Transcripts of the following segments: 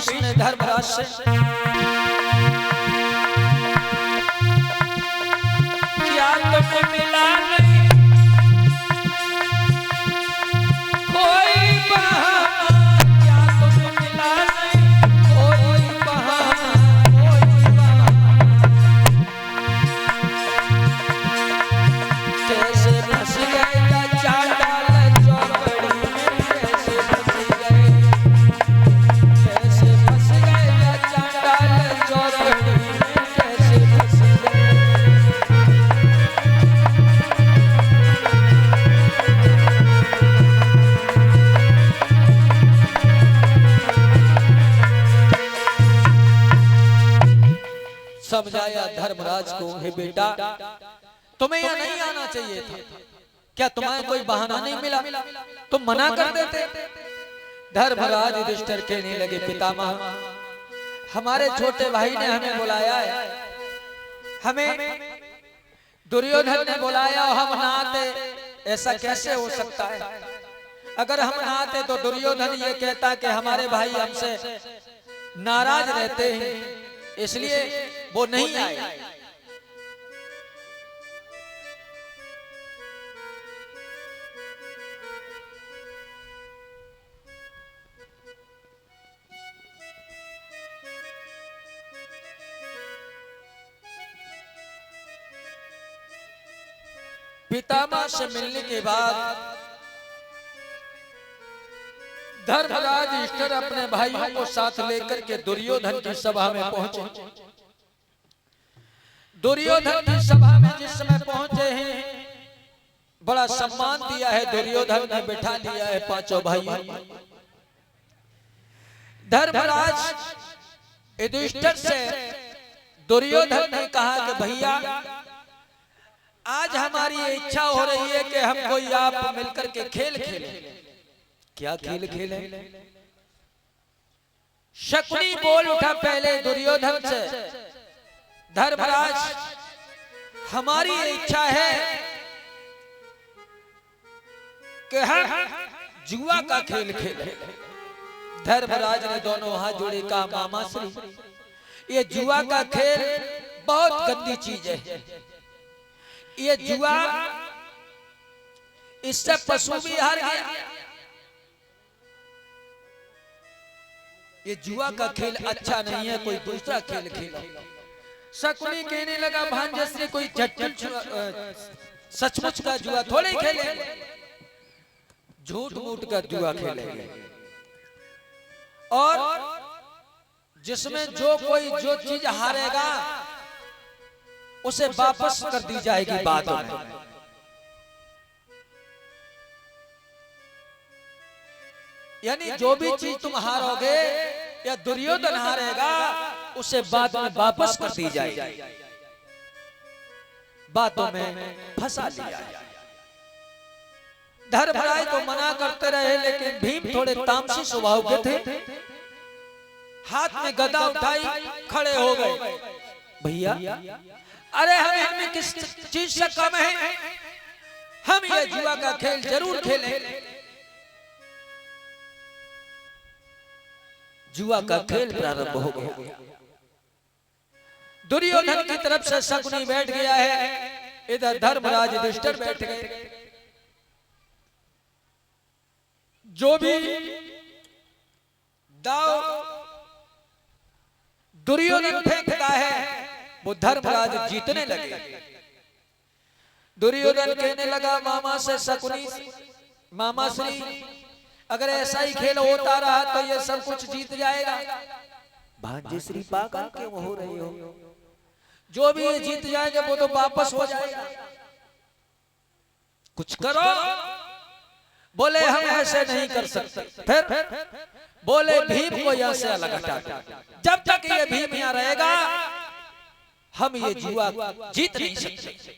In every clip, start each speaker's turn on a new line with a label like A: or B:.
A: भीष्म ने धर्मराज से क्या तुमको मिला नहीं कोई बहाना, क्या तुमको मिला नहीं कोई बहाना, कैसे फंस गए चांडाल चौकड़ी में, कैसे फंस गए, कैसे फंस गए चांडाल चौकड़ी में, कैसे फंस गए। समझाया धर्मराज को, हे बेटा तुम्हें यहाँ नहीं आना चाहिए था, क्या तुम्हें कोई बहाना नहीं मिला, तुम मना कर देते। धर्मराज युधिष्ठिर कहने लगे, पितामह हमारे छोटे भाई ने हमें बुलाया है, हमें दुर्योधन ने बुलाया और हम ना आते, ऐसा कैसे हो सकता है। अगर हम ना आते तो दुर्योधन ये कहता कि हमारे भाई हमसे नाराज रहते हैं, इसलिए वो नहीं आए। पितामह से मिलने के बाद धर्मराज युधिष्ठिर अपने भाइयों को साथ लेकर के दुर्योधन की सभा में पहुंचे। दुर्योधन की सभा में जिस समय पहुंचे हैं, बड़ा सम्मान दिया है दुर्योधन ने, बिठा लिया है पांचों भाइयों। धर्मराज युधिष्ठिर से दुर्योधन ने कहा कि भैया आज हमारी इच्छा हो रही है कि हम कोई आप मिलकर के खेल खेलें। क्या खेल खेलें? शकुनी बोल उठा पहले दुर्योधन से, धर्मराज हमारी इच्छा है कि हम जुआ का खेल खेलें। धर्मराज ने दोनों हाथ जोड़े कहा, मामा श्री ये जुआ का खेल बहुत गंदी चीज है, ये जुआ इससे पशु भी हार गया, ये जुआ का खेल अच्छा नहीं है, कोई दूसरा खेल खेलो। शकुनी कहने लगा, भांजश्री कोई सचमुच का जुआ थोड़े खेलेंगे, झूठ मूठ का जुआ खेलेंगे, और जिसमें जो कोई जो चीज हारेगा उसे वापस कर दी जाएगी बाद में। यानी जो भी चीज तुम हारोगे या दुर्योधन हारेगा उसे बाद में वापस कर दी जाएगी। बातों में फंसा लिया। धर्मराज तो मना करते रहे, लेकिन भीम थोड़े तामसी स्वभाव के थे, हाथ में गदा उठाई खड़े हो गए। भैया अरे हमें किस चीज से कम है, हम ये जुआ का खेल जरूर खेलें। जुआ का खेल प्रारंभ हो गया। दुर्योधन की तरफ से शकुनी बैठ गया है, इधर धर्मराज युधिष्ठिर बैठ गए। जो भी दाव दुर्योधन फेंकता है वो धर्मराज जीतने लगे। दुर्योधन कहने लगा मामा से, शकुनी मामा श्री अगर ऐसा ही खेल होता रहा तो ये सब कुछ जीत जाएगा। भांजे श्री पागल क्यों हो रहे हो, जो भी ये जीत जाएगा वो तो वापस हो जाएगा, कुछ करो। बोले हम ऐसे नहीं कर सकते। फिर बोले भीम को यहाँ से अलग हटा दो, जब तक ये भीम यहाँ रहेगा हम ये जुआ जीत नहीं सकते।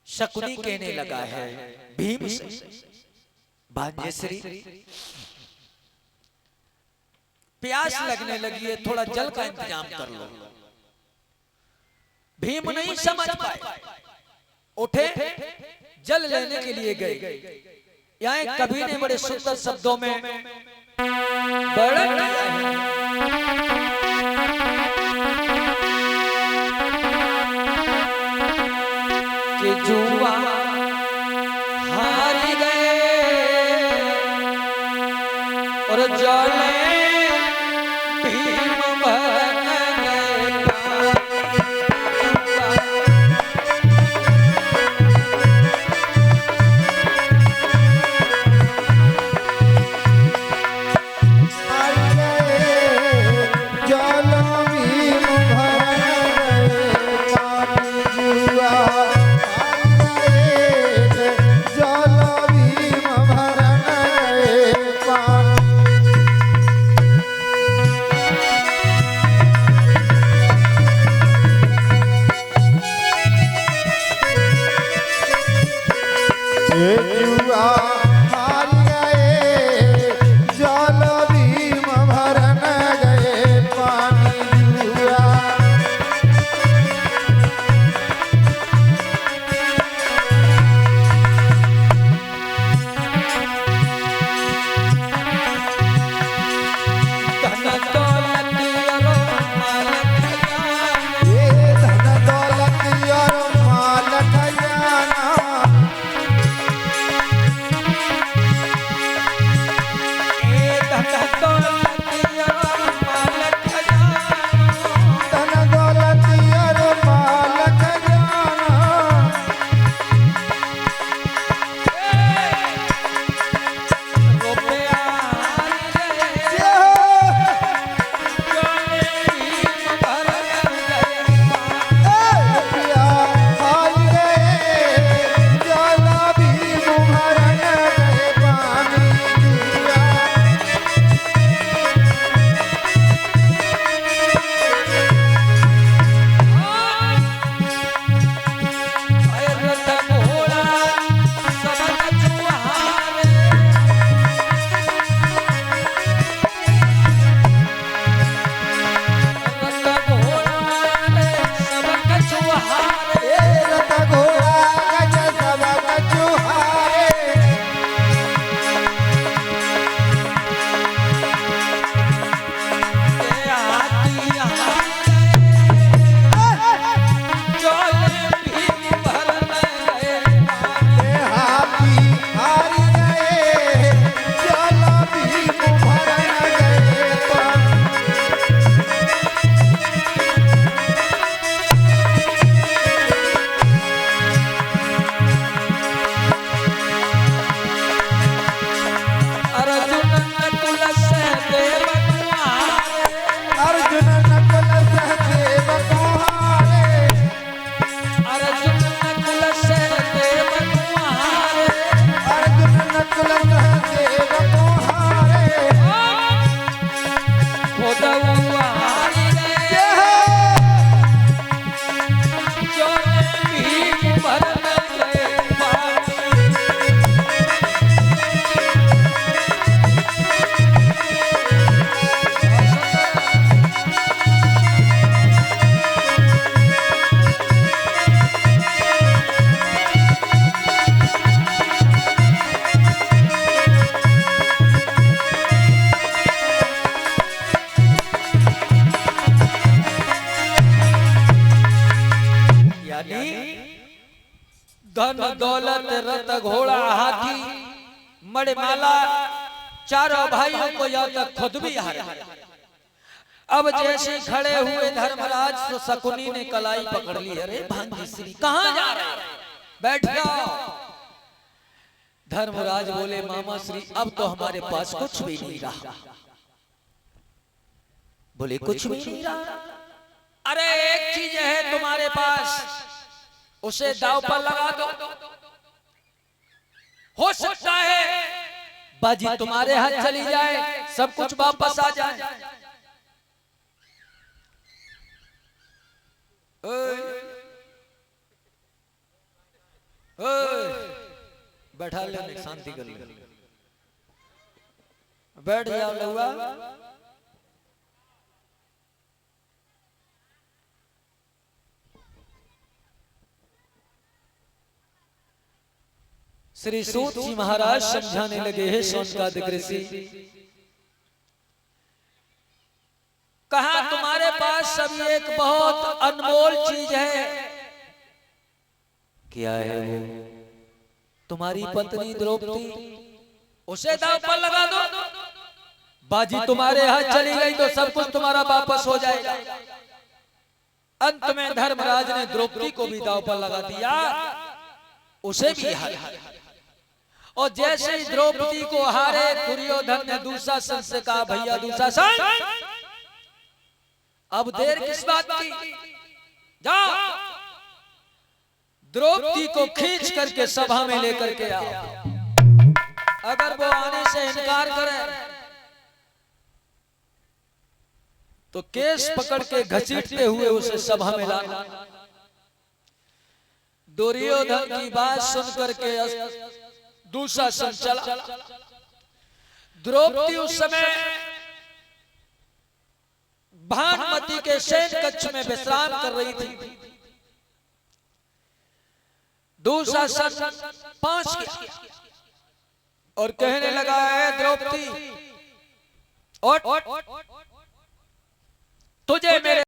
A: शकुनी कहने लगा है भीम से, भांजेश्री प्यास लगने लगी है, थोड़ा जल का इंतजाम कर लो। भीम नहीं समझ पाए, उठे जल लेने के लिए गए। यहाँ कवि ने बड़े सुंदर शब्दों में बड़ा किया है। कि जुआ हार गए और जले भीम बन गए। धन दौलत रत घोड़ा हाथी मणिमाला चारों भाइयों को या तक खुद भी हारा। अब जैसे खड़े हुए धर्मराज तो शकुनी ने कलाई पकड़ ली। अरे भांगी श्री कहां जा रहे हैं, बैठ जाओ। धर्मराज बोले मामा श्री अब तो हमारे पास कुछ भी नहीं रहा। बोले कुछ भी नहीं रहा। अरे एक चीज है तुम्हारे पास, उसे दांव पर लगा दो, हो सकता है बाजी तुम्हारे हाथ चली जाए, सब कुछ वापस आ जाए। बैठा ले, शांति कर ले, बैठ जाओ लहुआ। श्री सूत जी महाराज समझाने लगे हैं शौनकादिक ऋषि, कहा तुम्हारे पास सब एक बहुत अनमोल चीज है। क्या है वो? तुम्हारी पत्नी द्रौपदी, उसे दांव पर लगा दो, बाजी तुम्हारे हाथ चली गई तो सब कुछ तुम्हारा वापस हो जाएगा। अंत में धर्मराज ने द्रौपदी को भी दांव पर लगा दिया, उसे भी हारा। और जैसे ही द्रौपदी को हारे, दुर्योधन ने दुशासन से कहा, भैया दुशासन, अब देर किस बात की, जाओ द्रौपदी को खींच करके सभा में लेकर के आओ। अगर वो आने से इनकार करे तो केस पकड़ के घसीटते हुए उसे सभा में लाना। दुर्योधन की बात सुनकर के दुशासन चला। द्रौपदी उस समय भानुमति के शयन कक्ष में विश्राम कर रही थी। दुशासन पहुंच गया और कहने लगा, है द्रौपदी, और तुझे मेरे